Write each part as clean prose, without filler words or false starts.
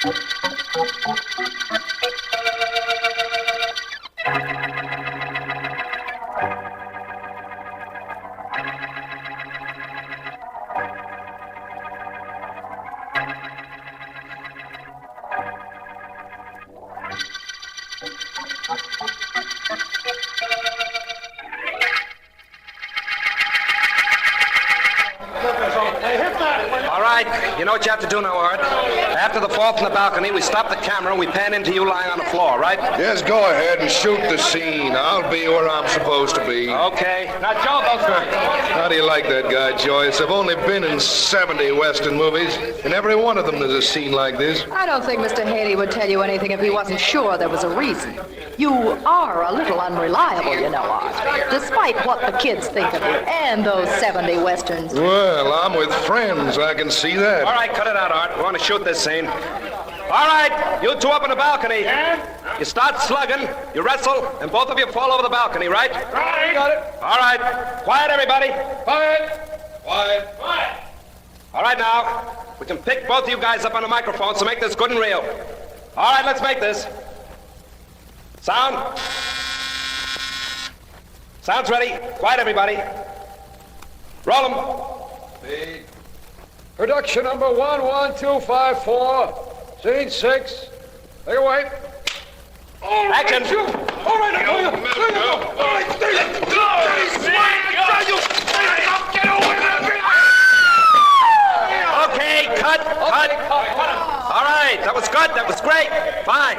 All right, you know what you have to do now, Art? After the fall from the balcony, we stop the camera and we pan into you lying on the floor, right? Just go ahead and shoot the scene. I'll be where I'm supposed to be. Okay. Now, Joe, those How do you like that guy, Joyce? I've only been in 70 Western movies. In every one of them there's a scene like this. I don't think Mr. Haley would tell you anything if he wasn't sure there was a reason. You are a little unreliable, you know, Art. Despite what the kids think of you and those 70 Westerns. Well, I'm with friends. I can see that. All right, cut it out, Art. We want to shoot this scene. All right, you two up on the balcony. Yeah? You start slugging, you wrestle, and both of you fall over the balcony, right? Right. Got it. All right. Quiet, everybody. Quiet. Quiet. Quiet. All right, now. We can pick both of you guys up on the microphone, so make this good and real. All right, let's make this. Sound. Sound's ready. Quiet, everybody. Roll 'em. Production number 11254. Scene 6. Take away. Action. All right, now, you. All right, stay. Get away from me. Okay, cut. All right, that was good. That was great. Fine.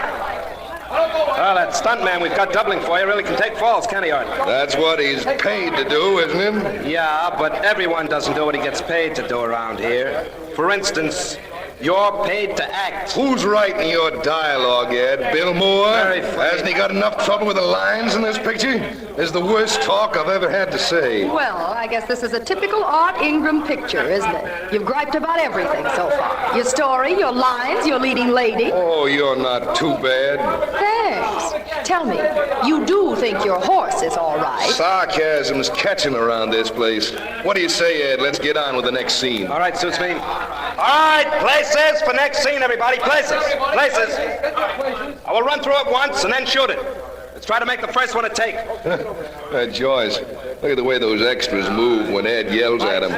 Well, that stuntman we've got doubling for you really can take falls, can't he, Art? That's what he's paid to do, isn't it? Yeah, but everyone doesn't do what he gets paid to do around here. For instance, you're paid to act. Who's writing your dialogue, Ed? Bill Moore? Very funny. Hasn't he got enough trouble with the lines in this picture? It's the worst talk I've ever had to say. Well, I guess this is a typical Art Ingram picture, isn't it? You've griped about everything so far. Your story, your lines, your leading lady. Oh, you're not too bad. Thanks. Tell me, you do think your horse is all right? Sarcasm's catching around this place. What do you say, Ed? Let's get on with the next scene. All right, suits me. All right, places for next scene, everybody. Places. Places. I will run through it once and then shoot it. Let's try to make the first one a take. Joyce, look at the way those extras move when Ed yells at them.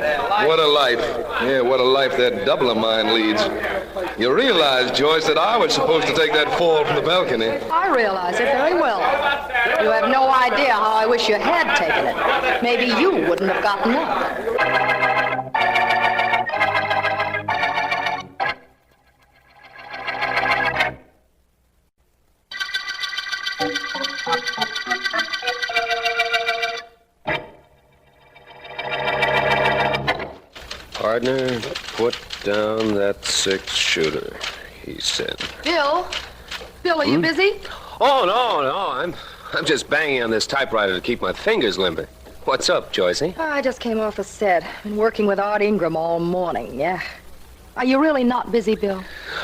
What a life. Yeah, what a life that double of mine leads. You realize, Joyce, that I was supposed to take that fall from the balcony. I realize it very well. You have no idea how I wish you had taken it. Maybe you wouldn't have gotten up. Partner, put down that 6-shooter, he said. Bill, are you busy? Oh, no, I'm just banging on this typewriter to keep my fingers limber. What's up, Joycey? Oh, I just came off a set. Been working with Art Ingram all morning, yeah. Are you really not busy, Bill?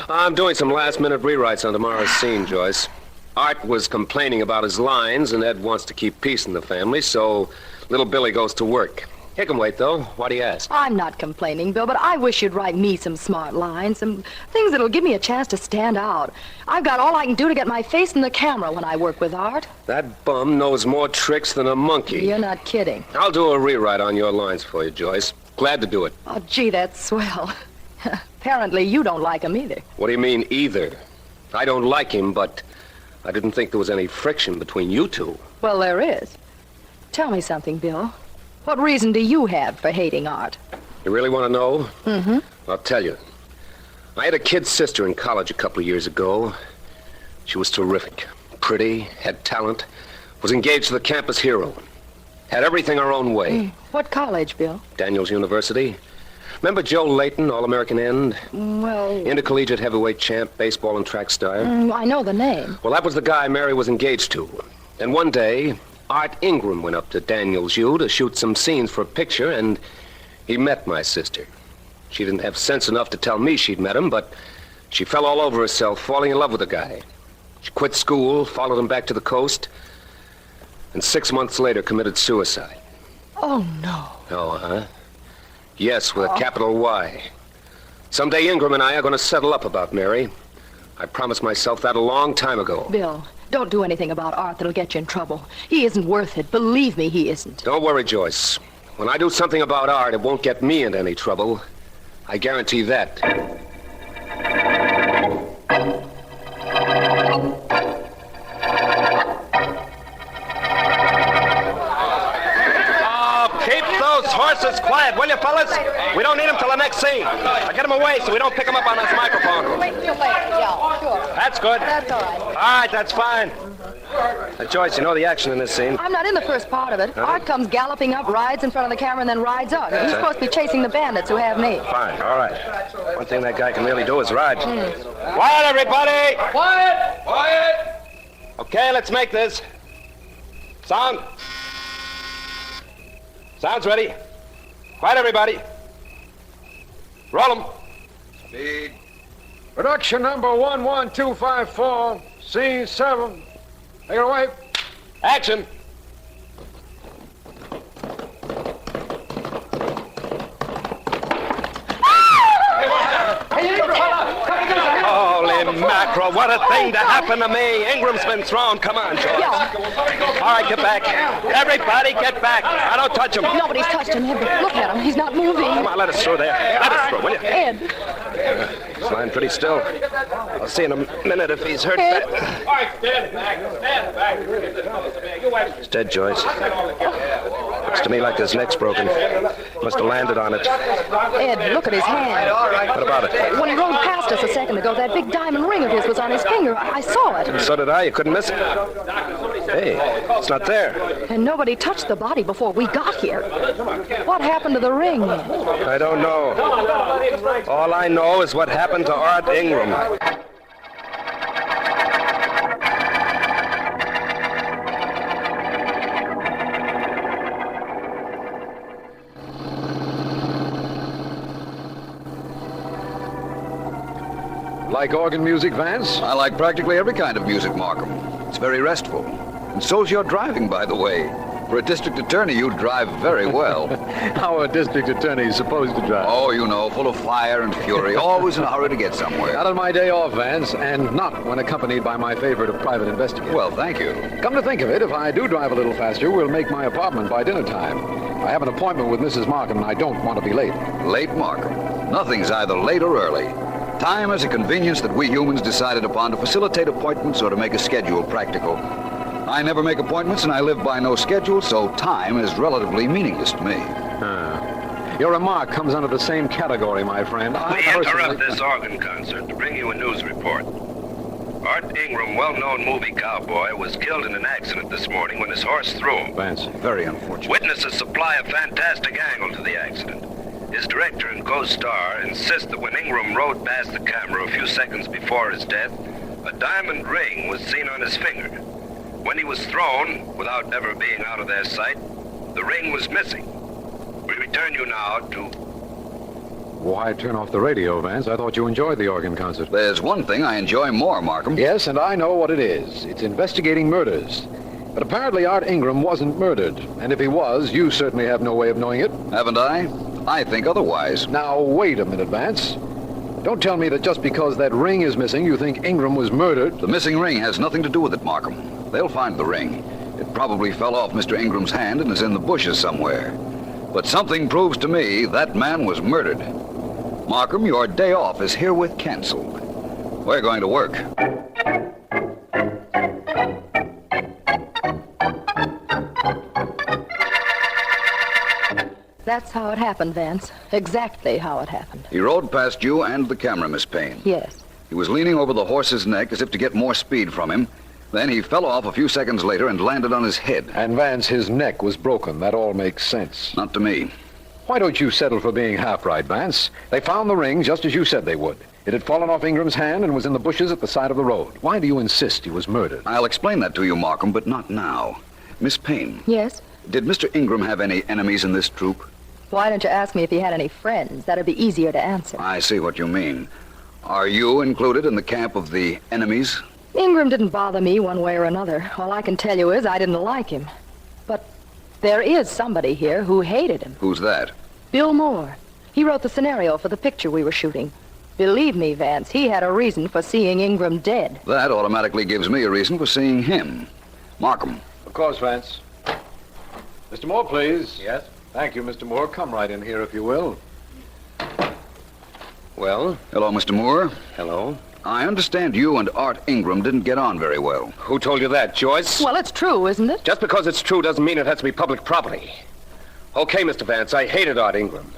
I'm doing some last-minute rewrites on tomorrow's scene, Joyce. Art was complaining about his lines, and Ed wants to keep peace in the family, so little Billy goes to work. He can wait, though. Why do you ask? I'm not complaining, Bill, but I wish you'd write me some smart lines, some things that'll give me a chance to stand out. I've got all I can do to get my face in the camera when I work with Art. That bum knows more tricks than a monkey. You're not kidding. I'll do a rewrite on your lines for you, Joyce. Glad to do it. Oh, gee, that's swell. Apparently you don't like him either. What do you mean, either? I don't like him, but I didn't think there was any friction between you two. Well, there is. Tell me something, Bill. What reason do you have for hating Art? You really want to know? Mm-hmm. I'll tell you. I had a kid sister in college a couple of years ago. She was terrific. Pretty, had talent, was engaged to the campus hero. Had everything her own way. What college, Bill? Daniels University. Remember Joe Layton, All-American end? Well... Intercollegiate heavyweight champ, baseball and track star. I know the name. Well, that was the guy Mary was engaged to. And one day, Art Ingram went up to Daniels U to shoot some scenes for a picture, and he met my sister. She didn't have sense enough to tell me she'd met him, but she fell all over herself, falling in love with the guy. She quit school, followed him back to the coast, and 6 months later committed suicide. Oh, no. Oh, huh? Yes, with a capital Y. Someday Ingram and I are going to settle up about Mary. I promised myself that a long time ago. Bill, don't do anything about Art that'll get you in trouble. He isn't worth it. Believe me, he isn't. Don't worry, Joyce. When I do something about Art, it won't get me into any trouble. I guarantee that. Keep those horses quiet, will you, fellas? We don't need them till the next scene. Now get them away so we don't pick them up on this microphone. Wait till later, yeah, sure. That's good. That's all right. All right, that's fine. Joyce, you know the action in this scene. I'm not in the first part of it. Art comes galloping up, rides in front of the camera, and then rides out. He's supposed to be chasing the bandits who have me. Fine, all right. One thing that guy can really do is ride. Quiet, everybody! Quiet! Quiet! Okay, let's make this. Sound. Sound's ready. Quiet, everybody. Roll 'em. Speed. Production number 11254, scene 7. Take it away. Action. Holy mackerel, what a thing to happen to me. Ingram's been thrown. Come on, George. Yeah. All right, get back. Everybody get back. Now, don't touch him. Nobody's touched him. Look at him. He's not moving. Come on, let us through there. Let us through, will you? Ed. He's lying pretty still. I'll see in a minute if he's hurt Ed. bad. All right, stand back. Stand back. He's dead, Joyce. Looks to me like his neck's broken. Must have landed on it. Ed, look at his hand. What about it? When he rode past us a second ago, that big diamond ring of his was on his finger. I saw it. So did I. You couldn't miss it. Hey, it's not there. And nobody touched the body before we got here. What happened to the ring? I don't know. All I know is what happened to Art Ingram. Like organ music, Vance? I like practically every kind of music, Markham. It's very restful. And so's your driving, by the way. For a district attorney, you drive very well. How a district attorney is supposed to drive? Oh, you know, full of fire and fury, always in a hurry to get somewhere. Not on my day off, Vance, and not when accompanied by my favorite of private investigators. Well, thank you. Come to think of it, if I do drive a little faster, we'll make my apartment by dinner time. I have an appointment with Mrs. Markham, and I don't want to be late. Late, Markham. Nothing's either late or early. Time is a convenience that we humans decided upon to facilitate appointments or to make a schedule practical. I never make appointments and I live by no schedule, so time is relatively meaningless to me. Your remark comes under the same category, my friend. We interrupt this organ concert to bring you a news report. Art Ingram, well-known movie cowboy, was killed in an accident this morning when his horse threw him. Vance. Very unfortunate. Witnesses supply a fantastic angle to the accident. His director and co-star insist that when Ingram rode past the camera a few seconds before his death, a diamond ring was seen on his finger. When he was thrown, without ever being out of their sight, the ring was missing. We return you now to... Why turn off the radio, Vance? I thought you enjoyed the organ concert. There's one thing I enjoy more, Markham. Yes, and I know what it is. It's investigating murders. But apparently Art Ingram wasn't murdered. And if he was, you certainly have no way of knowing it. Haven't I? I think otherwise. Now, wait a minute, Vance. Don't tell me that just because that ring is missing, you think Ingram was murdered. The missing ring has nothing to do with it, Markham. They'll find the ring. It probably fell off Mr. Ingram's hand and is in the bushes somewhere. But something proves to me that man was murdered. Markham, your day off is herewith canceled. We're going to work. That's how it happened, Vance. Exactly how it happened. He rode past you and the camera, Miss Payne. Yes. He was leaning over the horse's neck as if to get more speed from him. Then he fell off a few seconds later and landed on his head. And Vance, his neck was broken. That all makes sense. Not to me. Why don't you settle for being half right, Vance? They found the ring just as you said they would. It had fallen off Ingram's hand and was in the bushes at the side of the road. Why do you insist he was murdered? I'll explain that to you, Markham, but not now. Miss Payne, Yes? did Mr. Ingram have any enemies in this troop? Why don't you ask me if he had any friends? That'd be easier to answer. I see what you mean. Are you included in the camp of the enemies? Ingram didn't bother me one way or another. All I can tell you is I didn't like him. But there is somebody here who hated him. Who's that? Bill Moore. He wrote the scenario for the picture we were shooting. Believe me, Vance, he had a reason for seeing Ingram dead. That automatically gives me a reason for seeing him. Markham. Of course, Vance. Mr. Moore, please. Yes? Thank you, Mr. Moore. Come right in here, if you will. Well? Hello, Mr. Moore. Hello? I understand you and Art Ingram didn't get on very well. Who told you that, Joyce? Well, it's true, isn't it? Just because it's true doesn't mean it has to be public property. Okay, Mr. Vance, I hated Art Ingram.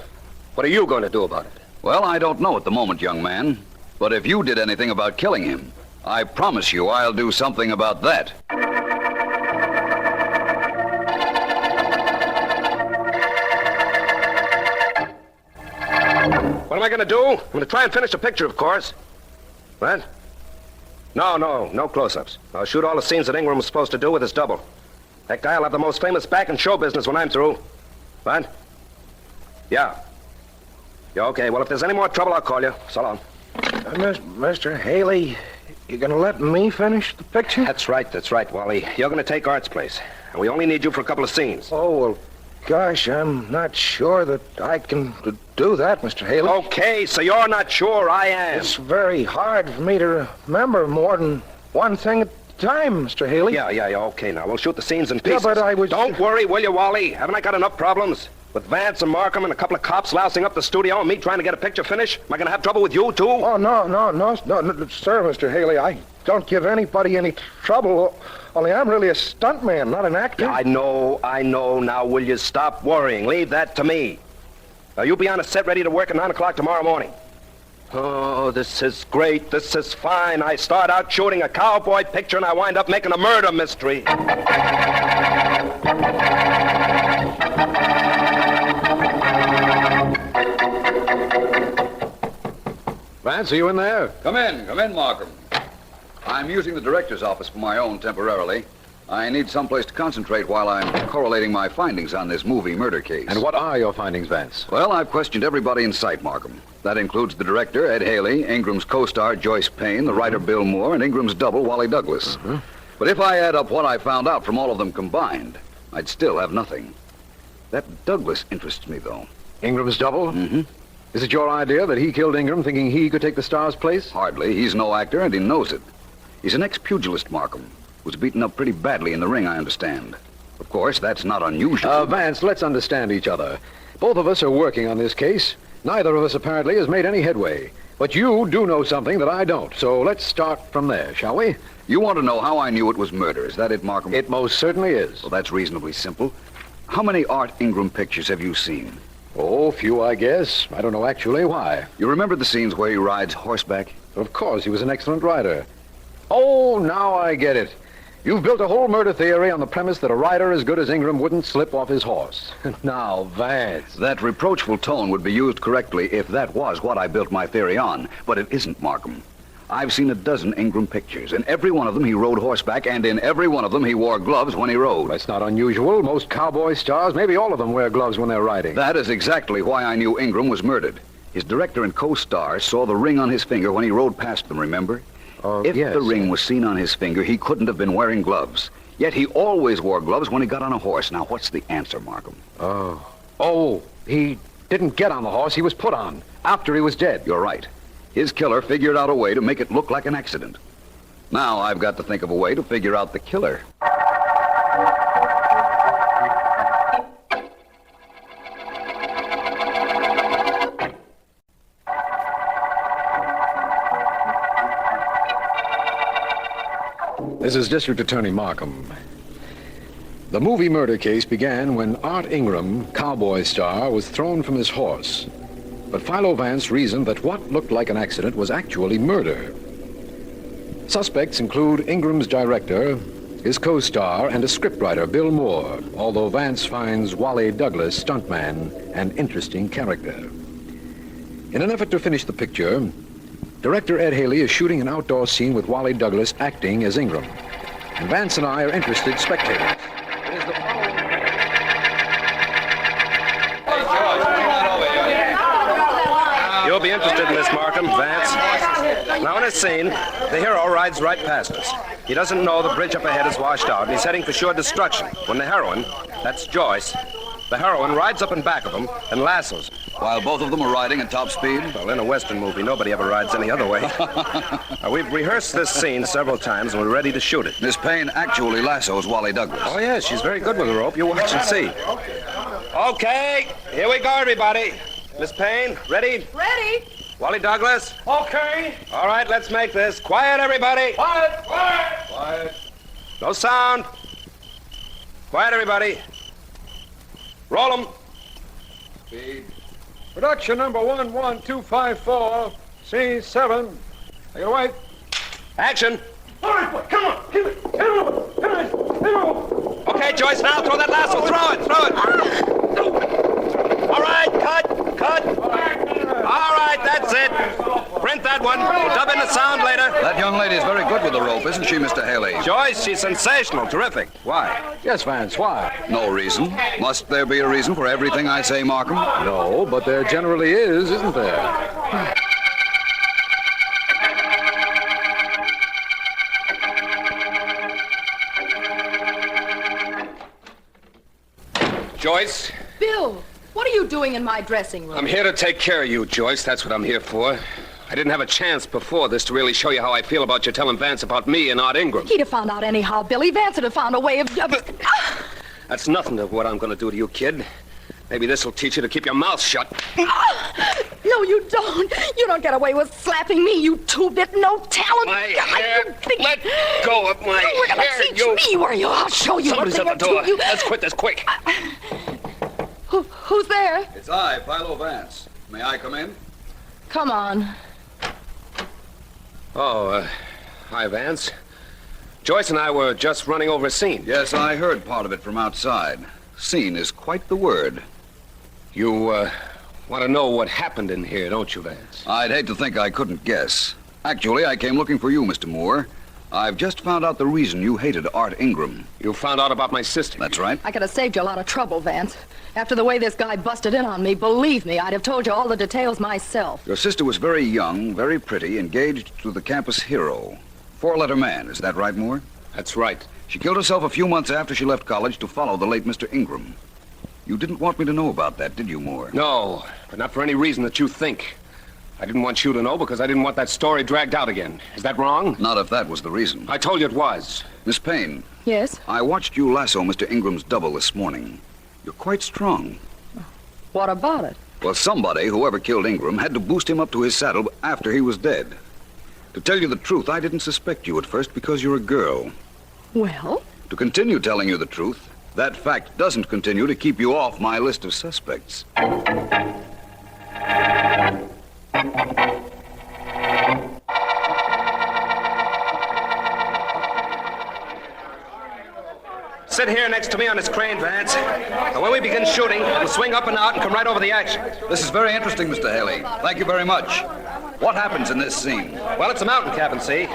What are you going to do about it? Well, I don't know at the moment, young man. But if you did anything about killing him, I promise you I'll do something about that. What am I going to do? I'm going to try and finish the picture, of course. What? No close-ups. I'll shoot all the scenes that Ingram was supposed to do with his double. That guy'll have the most famous back in show business when I'm through. What? Yeah. Yeah, okay. Well, if there's any more trouble, I'll call you. So long. Mr. Haley, you gonna let me finish the picture? That's right, Wally. You're going to take Art's place. And we only need you for a couple of scenes. Oh, well, gosh, I'm not sure that I can do that, Mr. Haley. Okay, so you're not sure. I am. It's very hard for me to remember more than one thing at a time, Mr. Haley. Yeah, okay, now. We'll shoot the scenes in pieces. Yeah, but I was... Don't worry, will you, Wally? Haven't I got enough problems? With Vance and Markham and a couple of cops lousing up the studio and me trying to get a picture finished? Am I going to have trouble with you, too? Oh, no, sir, Mr. Haley. I don't give anybody any trouble. Only I'm really a stuntman, not an actor. Yeah, I know. Now, will you stop worrying? Leave that to me. Now, you'll be on a set ready to work at 9 o'clock tomorrow morning. Oh, this is great. This is fine. I start out shooting a cowboy picture and I wind up making a murder mystery. Vance, are you in there? Come in, Markham. I'm using the director's office for my own temporarily. I need someplace to concentrate while I'm correlating my findings on this movie murder case. And what are your findings, Vance? Well, I've questioned everybody in sight, Markham. That includes the director, Ed Haley, Ingram's co-star, Joyce Payne, the writer, Bill Moore, and Ingram's double, Wally Douglas. But if I add up what I found out from all of them combined, I'd still have nothing. That Douglas interests me, though. Ingram's double? Mm-hmm. Is it your idea that he killed Ingram thinking he could take the star's place? Hardly. He's no actor, and he knows it. He's an ex-pugilist, Markham. Was beaten up pretty badly in the ring, I understand. Of course, that's not unusual. Vance, let's understand each other. Both of us are working on this case. Neither of us apparently has made any headway. But you do know something that I don't, so let's start from there, shall we? You want to know how I knew it was murder, is that it, Markham? It most certainly is. Well, that's reasonably simple. How many Art Ingram pictures have you seen? Oh, few, I guess. I don't know actually why. You remember the scenes where he rides horseback? Of course, he was an excellent rider. Oh, now I get it. You've built a whole murder theory on the premise that a rider as good as Ingram wouldn't slip off his horse. Now, Vance. That reproachful tone would be used correctly if that was what I built my theory on. But it isn't, Markham. I've seen a dozen Ingram pictures. In every one of them, he rode horseback, and in every one of them, he wore gloves when he rode. That's not unusual. Most cowboy stars, maybe all of them, wear gloves when they're riding. That is exactly why I knew Ingram was murdered. His director and co-star saw the ring on his finger when he rode past them, remember? If yes. the ring was seen on his finger, he couldn't have been wearing gloves. Yet he always wore gloves when he got on a horse. Now, what's the answer, Markham? Oh, he didn't get on the horse. He was put on after he was dead. You're right. His killer figured out a way to make it look like an accident. Now I've got to think of a way to figure out the killer. This is District Attorney Markham. The movie murder case began when Art Ingram, cowboy star, was thrown from his horse. But Philo Vance reasoned that what looked like an accident was actually murder. Suspects include Ingram's director, his co-star, and a scriptwriter, Bill Moore, although Vance finds Wally Douglas, stuntman, an interesting character. In an effort to finish the picture, director Ed Haley is shooting an outdoor scene with Wally Douglas acting as Ingram. And Vance and I are interested spectators. It is the following... You'll be interested in this, Markham, Vance. Now, in a scene, the hero rides right past us. He doesn't know the bridge up ahead is washed out, and he's heading for sure destruction. When the heroine, that's Joyce, The heroine rides up in back of him and lassos him. While both of them are riding at top speed? Well, in a Western movie, nobody ever rides any other way. We've rehearsed this scene several times, and we're ready to shoot it. Miss Payne actually lassos Wally Douglas. Oh, yes, she's very good with the rope. You watch and see. Okay, here we go, everybody. Miss Payne, ready? Ready? Wally Douglas? Okay. All right, let's make this. Quiet, everybody. Quiet, quiet. Quiet. No sound. Quiet, everybody. Roll 'em. Speed. Production number 11254, scene 7. Take it away. Action. All right, boy, come on. Hit it. Hit it. Okay, Joyce, now throw that lasso. Throw it. All right, cut. All right, that's it. Print that one. We'll dub in the sound later. That young lady is very good with the rope, isn't she, Mr. Haley? Joyce, she's sensational. Terrific. Why? Yes, Vance, why? No reason. Must there be a reason for everything I say, Markham? No, but there generally is, isn't there? Joyce, Bill, what are you doing in my dressing room? I'm here to take care of you, Joyce. That's what I'm here for. I didn't have a chance before this to really show you how I feel about you telling Vance about me and Art Ingram. He'd have found out anyhow, Billy. Vance would have found a way of... That's nothing of what I'm going to do to you, kid. Maybe this will teach you to keep your mouth shut. No, you don't. You don't get away with slapping me, you two-bit, no-talent. My guy. hair. Let go of my You were going hair. to teach me, were you? I'll show you Somebody's a at thing the or door. two. Let's quit this quick. Who's there? It's I, Philo Vance. May I come in? Come on. Oh, hi, Vance. Joyce and I were just running over a scene. Yes, I heard part of it from outside. Scene is quite the word. You, want to know what happened in here, don't you, Vance? I'd hate to think I couldn't guess. Actually, I came looking for you, Mr. Moore. I've just found out the reason you hated Art Ingram. You found out about my sister. That's right. I could have saved you a lot of trouble, Vance. After the way this guy busted in on me, believe me, I'd have told you all the details myself. Your sister was very young, very pretty, engaged to the campus hero. Four-letter man, is that right, Moore? That's right. She killed herself a few months after she left college to follow the late Mr. Ingram. You didn't want me to know about that, did you, Moore? No, but not for any reason that you think. I didn't want you to know because I didn't want that story dragged out again. Is that wrong? Not if that was the reason. I told you it was. Miss Payne, Yes? I watched you lasso Mr. Ingram's double this morning. You're quite strong. What about it? Well, somebody, whoever killed Ingram, had to boost him up to his saddle after he was dead. To tell you the truth, I didn't suspect you at first because you're a girl. Well? To continue telling you the truth, that fact doesn't continue to keep you off my list of suspects. Sit here next to me on this crane, Vance. And when we begin shooting, we'll swing up and out and come right over the action. This is very interesting, Mr. Haley. Thank you very much. What happens in this scene? Well, it's a mountain cabin, see?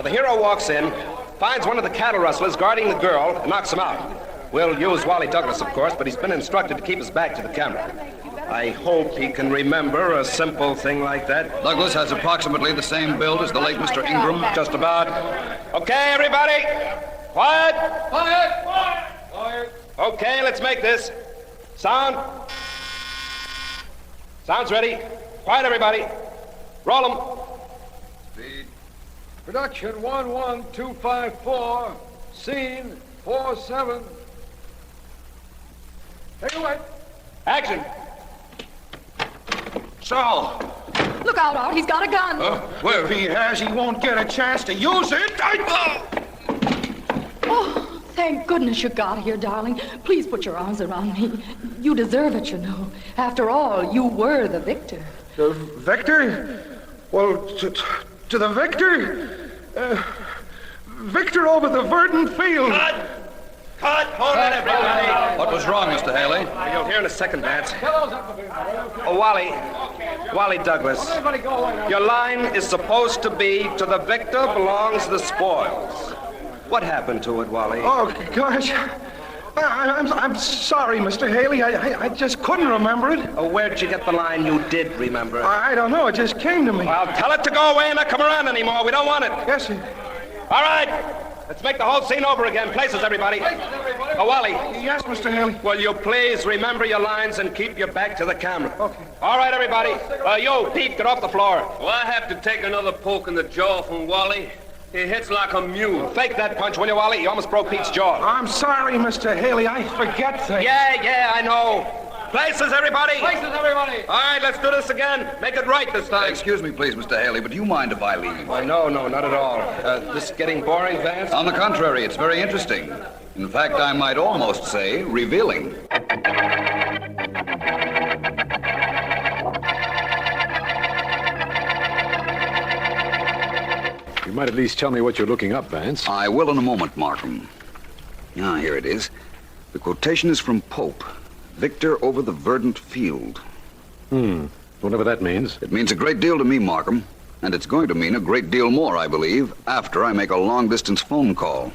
The hero walks in, finds one of the cattle rustlers guarding the girl, and knocks him out. We'll use Wally Douglas, of course, but he's been instructed to keep his back to the camera. I hope he can remember a simple thing like that. Douglas has approximately the same build as the late Mr. Ingram. Just about. Okay, everybody. Quiet. Quiet, quiet, quiet. Okay, let's make this. Sound. Sound's ready. Quiet, everybody. Roll 'em. Speed. Production 11254, scene 47. Take it away. Action. So, Look out, Art. He's got a gun. well, if he has, he won't get a chance to use it. Oh, thank goodness you got here, darling. Please put your arms around me. You deserve it, you know. After all, you were the victor. The victor? Well, to the victor? Victor over the verdant field. Cut. Hold it, everybody. What was wrong, Mr. Haley? You'll hear in a second, Vance. Oh, Wally Douglas. Your line is supposed to be, to the victor belongs the spoils. What happened to it, Wally? Oh, gosh. I'm sorry, Mr. Haley. I just couldn't remember it. Oh, where'd you get the line you did remember? I don't know. It just came to me. Well, tell it to go away and not come around anymore. We don't want it. Yes, sir. All right. Let's make the whole scene over again. Places, everybody. Oh, Wally. Yes, Mr. Haley. Will you please remember your lines and keep your back to the camera? Okay. All right, everybody. You, Pete, get off the floor. Will I have to take another poke in the jaw from Wally? He hits like a mule. Fake that punch, will you, Wally? You almost broke Pete's jaw. I'm sorry, Mr. Haley. I forget things. Yeah, I know. Places, everybody. Places, everybody. All right, let's do this again. Make it right this time. Excuse me, please, Mr. Haley, but do you mind if I leave? No, not at all. This getting boring, Vance? On the contrary, it's very interesting. In fact, I might almost say revealing. You might at least tell me what you're looking up, Vance. I will in a moment, Markham. Ah, here it is. The quotation is from Pope. Victor over the verdant field. Whatever that means. It means a great deal to me, Markham. And it's going to mean a great deal more, I believe, after I make a long-distance phone call.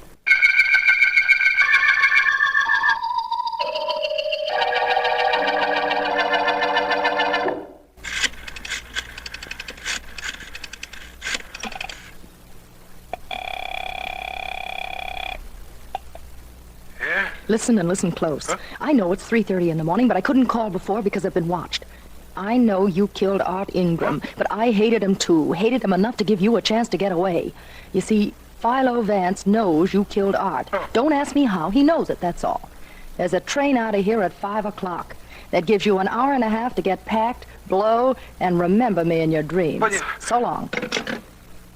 Listen and listen close. Huh? I know it's 3:30 in the morning, but I couldn't call before because I've been watched. I know you killed Art Ingram, but I hated him too. Hated him enough to give you a chance to get away. You see, Philo Vance knows you killed Art. Don't ask me how. He knows it, that's all. There's a train out of here at 5 o'clock. That gives you an hour and a half to get packed, blow, and remember me in your dreams. So long.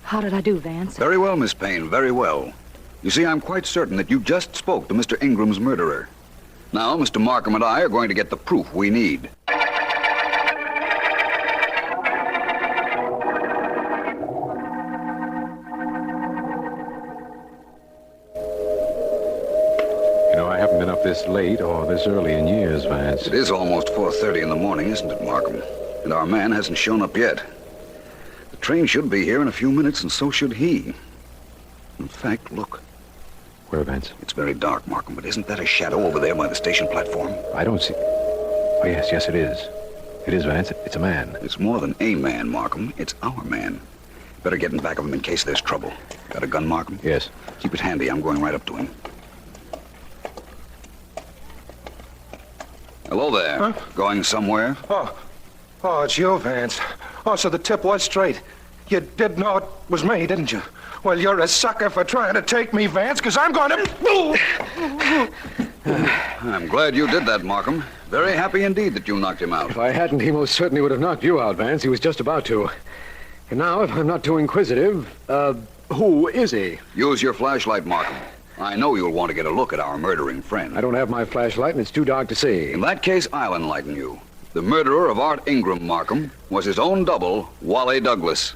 How did I do, Vance? Very well, Miss Payne, very well. You see, I'm quite certain that you just spoke to Mr. Ingram's murderer. Now, Mr. Markham and I are going to get the proof we need. You know, I haven't been up this late or this early in years, Vance. It is almost 4:30 in the morning, isn't it, Markham? And our man hasn't shown up yet. The train should be here in a few minutes, and so should he. In fact, look. Where, Vance? It's very dark, Markham, but isn't that a shadow over there by the station platform? I don't see... Oh, yes, it is. It is, Vance. It's a man. It's more than a man, Markham. It's our man. Better get in back of him in case there's trouble. Got a gun, Markham? Yes. Keep it handy. I'm going right up to him. Hello there. Huh? Going somewhere? Oh, it's you, Vance. Oh, so the tip was straight. You did know it was me, didn't you? Well, you're a sucker for trying to take me, Vance, because I'm going to... I'm glad you did that, Markham. Very happy indeed that you knocked him out. If I hadn't, he most certainly would have knocked you out, Vance. He was just about to. And now, if I'm not too inquisitive, who is he? Use your flashlight, Markham. I know you'll want to get a look at our murdering friend. I don't have my flashlight, and it's too dark to see. In that case, I'll enlighten you. The murderer of Art Ingram, Markham, was his own double, Wally Douglas.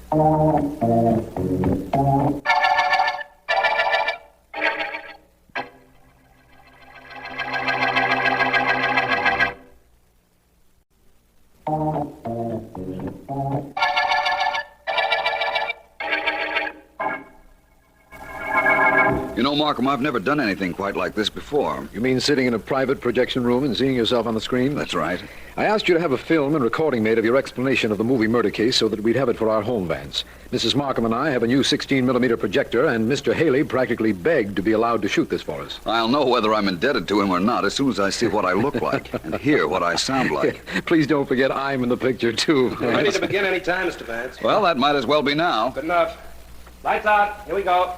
You know, Markham, I've never done anything quite like this before. You mean sitting in a private projection room and seeing yourself on the screen? That's right. I asked you to have a film and recording made of your explanation of the movie murder case so that we'd have it for our home, Vance. Mrs. Markham and I have a new 16mm projector, and Mr. Haley practically begged to be allowed to shoot this for us. I'll know whether I'm indebted to him or not as soon as I see what I look like and hear what I sound like. Please don't forget I'm in the picture, too. We're ready to begin any time, Mr. Vance. Well, that might as well be now. Good enough. Lights out. Here we go.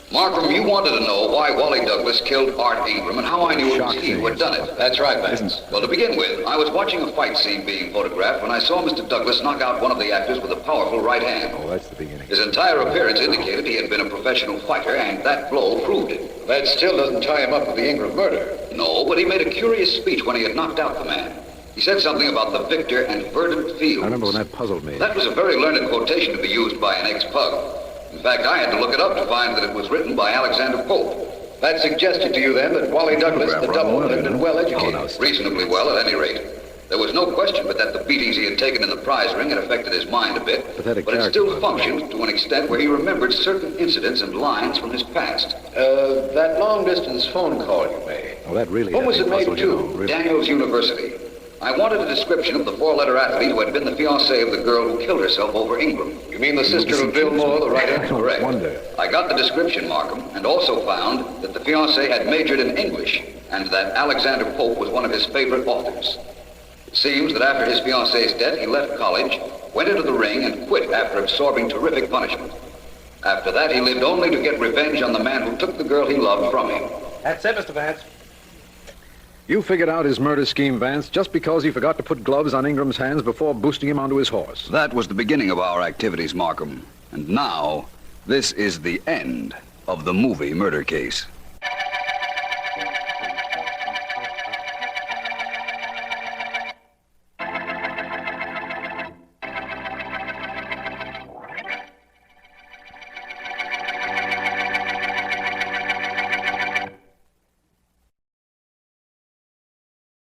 Markham, you wanted to know why Wally Douglas killed Art Ingram and how I knew it was he who had done it. That's right, Vance. Well, to begin with, I was watching a fight scene being photographed when I saw Mr. Douglas knock out one of the actors with a powerful right hand. Oh, that's the beginning. His entire appearance indicated he had been a professional fighter, and that blow proved it. That still doesn't tie him up with the Ingram murder. No, but he made a curious speech when he had knocked out the man. He said something about the victor and verdant fields. I remember when that puzzled me. That was a very learned quotation to be used by an ex-pug. In fact, I had to look it up to find that it was written by Alexander Pope. That suggested to you then that Wally Douglas, the double, had been well educated. Reasonably well, at any rate. There was no question but that the beatings he had taken in the prize ring had affected his mind a bit. Pathetic but it still functioned to an extent where he remembered certain incidents and lines from his past. That long-distance phone call you made. Oh, that really... When was it made to? to? Daniels University. I wanted a description of the four-letter athlete who had been the fiancée of the girl who killed herself over Ingram. You mean the sister of Bill Moore, the writer? Correct. I got the description, Markham, and also found that the fiancée had majored in English and that Alexander Pope was one of his favorite authors. It seems that after his fiancée's death, he left college, went into the ring, and quit after absorbing terrific punishment. After that, he lived only to get revenge on the man who took the girl he loved from him. That's it, Mr. Vance. You figured out his murder scheme, Vance, just because he forgot to put gloves on Ingram's hands before boosting him onto his horse. That was the beginning of our activities, Markham. And now, this is the end of the movie murder case.